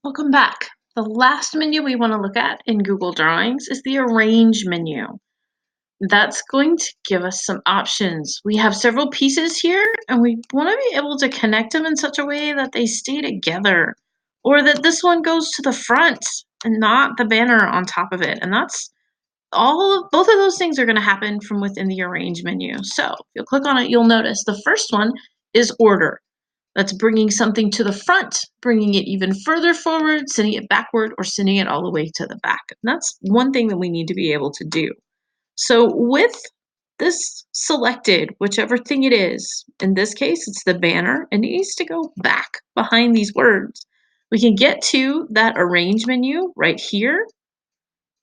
Welcome back. The last menu we want to look at in Google Drawings is the Arrange menu. That's going to give us some options. We have several pieces here, and we want to be able to connect them in such a way that they stay together, or that this one goes to the front and not the banner on top of it. And that's both of those things are going to happen from within the Arrange menu. So if you'll click on it, you'll notice the first one is Order. That's bringing something to the front, bringing it even further forward, sending it backward, or sending it all the way to the back. And that's one thing that we need to be able to do. So with this selected, whichever thing it is, in this case, it's the banner, and it needs to go back behind these words. We can get to that Arrange menu right here,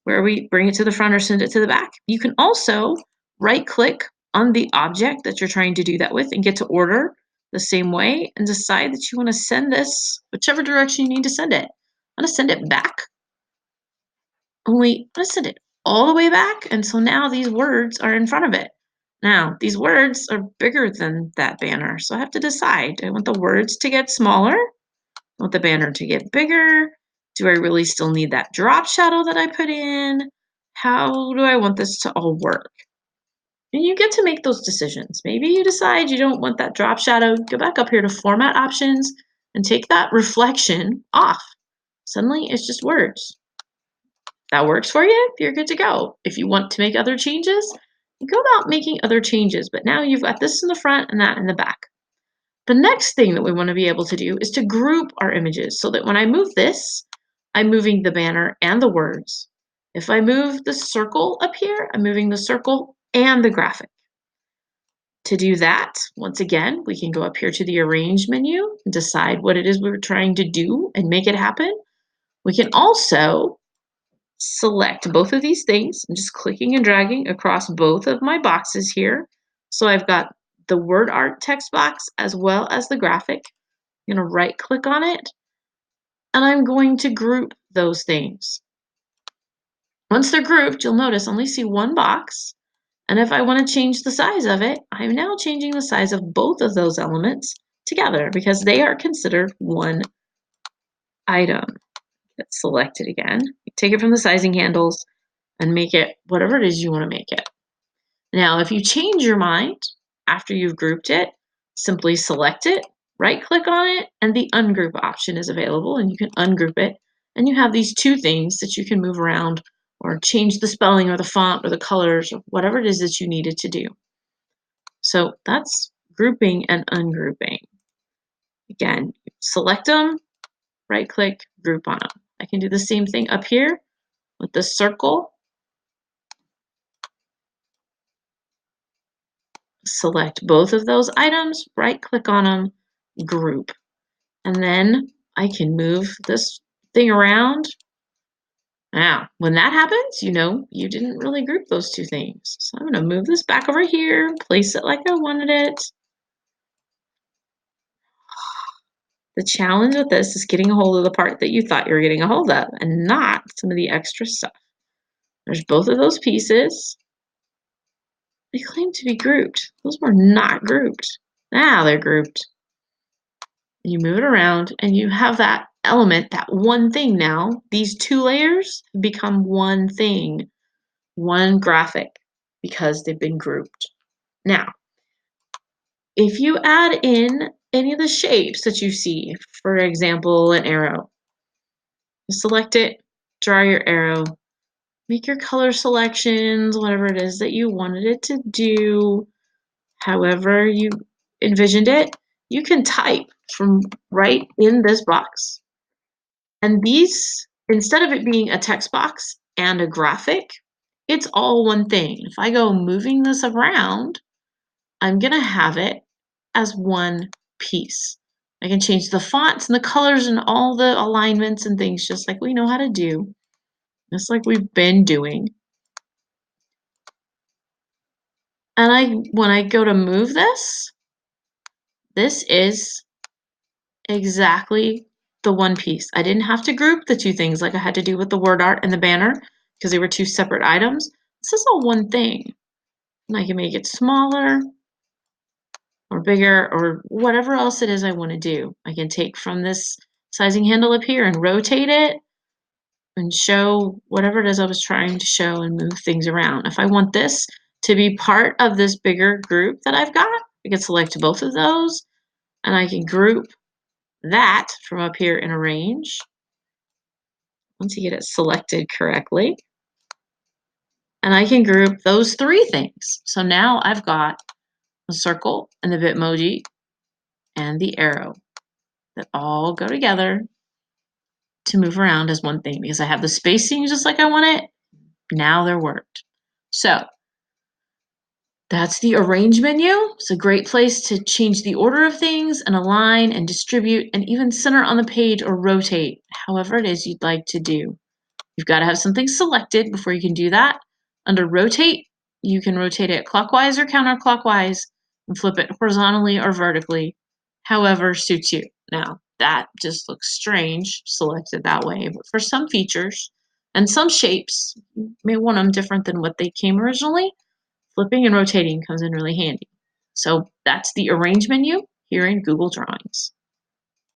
where we bring it to the front or send it to the back. You can also right-click on the object that you're trying to do that with and get to Order the same way and decide that you want to send this whichever direction you need to send it. I'm going to send it back, only I'm going to send it all the way back, and so now these words are in front of it. Now, these words are bigger than that banner, so I have to decide. Do I want the words to get smaller? I want the banner to get bigger? Do I really still need that drop shadow that I put in? How do I want this to all work? And you get to make those decisions. Maybe you decide you don't want that drop shadow. Go back up here to Format Options and take that reflection off. Suddenly, it's just words. That works for you, you're good to go. If you want to make other changes, go about making other changes. But now you've got this in the front and that in the back. The next thing that we want to be able to do is to group our images so that when I move this, I'm moving the banner and the words. If I move the circle up here, I'm moving the circle and the graphic. To do that, once again, we can go up here to the Arrange menu and decide what it is we're trying to do and make it happen. We can also select both of these things. I'm just clicking and dragging across both of my boxes here. So I've got the word art text box as well as the graphic. I'm going to right click on it and I'm going to group those things. Once they're grouped, you'll notice I only see one box. And if I want to change the size of it, I'm now changing the size of both of those elements together because they are considered one item. Get selected again. Take it from the sizing handles and make it whatever it is you want to make it. Now, if you change your mind after you've grouped it, simply select it, right-click on it, and the Ungroup option is available, and you can ungroup it. And you have these two things that you can move around or change the spelling or the font or the colors or whatever it is that you needed to do. So that's grouping and ungrouping. Again, select them, right-click, group on them. I can do the same thing up here with the circle. Select both of those items, right-click on them, group. And then I can move this thing around. Now, when that happens, you know you didn't really group those two things. So I'm going to move this back over here, place it like I wanted it. The challenge with this is getting a hold of the part that you thought you were getting a hold of and not some of the extra stuff. There's both of those pieces. They claim to be grouped. Those were not grouped. Now they're grouped. You move it around and you have that element, that one thing now. These two layers become one thing, one graphic, because they've been grouped. Now, if you add in any of the shapes that you see, for example, an arrow, select it, draw your arrow, make your color selections, whatever it is that you wanted it to do, however you envisioned it, you can type from right in this box. And these, instead of it being a text box and a graphic, it's all one thing. If I go moving this around, I'm going to have it as one piece. I can change the fonts and the colors and all the alignments and things just like we know how to do, just like we've been doing. And when I go to move this, this is exactly the one piece. I didn't have to group the two things like I had to do with the word art and the banner because they were two separate items. This is all one thing. And I can make it smaller or bigger or whatever else it is I want to do. I can take from this sizing handle up here and rotate it and show whatever it is I was trying to show and move things around. If I want this to be part of this bigger group that I've got, I can select both of those and I can group that from up here in Arrange. Once you get it selected correctly. And I can group those three things. So now I've got the circle and the Bitmoji and the arrow that all go together to move around as one thing because I have the spacing just like I want it. Now they're worked. So that's the Arrange menu. It's a great place to change the order of things and align and distribute and even center on the page or rotate, however it is you'd like to do. You've got to have something selected before you can do that. Under Rotate, you can rotate it clockwise or counterclockwise and flip it horizontally or vertically, however suits you. Now, that just looks strange selected that way, but for some features and some shapes, you may want them different than what they came originally. Flipping and rotating comes in really handy. So that's the Arrange menu here in Google Drawings.